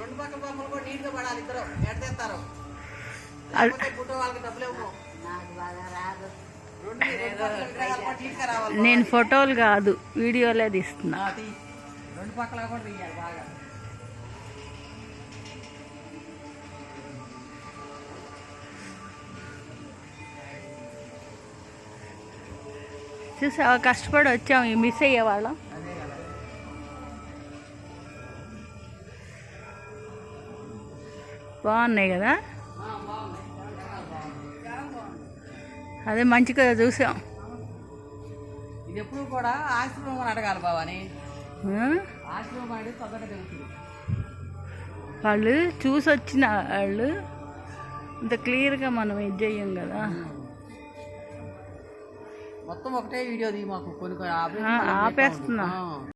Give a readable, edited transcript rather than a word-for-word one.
రెండు పక్కల బొమ్మలు కూడా నీట్గా పడాలి. ఇద్దరు ఎడతేస్తారు, ఫోటో వాళ్ళకి డబ్బులు ఇవ్వము. నేను ఫోటోలు కాదు వీడియోలే తీస్తున్నా. రెండు పక్కల కూడా తీయాలి బాగా. చూసావా కష్టపడి వచ్చాం, మిస్ అయ్యేవాళ్ళం. బాగున్నాయి కదా, అదే మంచిగా చూసాం. ఇది ఎప్పుడు కూడా ఆశ్రమం అని అడగాలి బావని. ఆశ్రమం అంటే తొందరగా తెలుస్తుంది. వాళ్ళు చూసి వచ్చిన వాళ్ళు ఇంత క్లియర్గా మనం ఇది చెయ్యం కదా. మొత్తం ఒకటే వీడియో మాకు కొన్ని ఆపేస్తున్నా.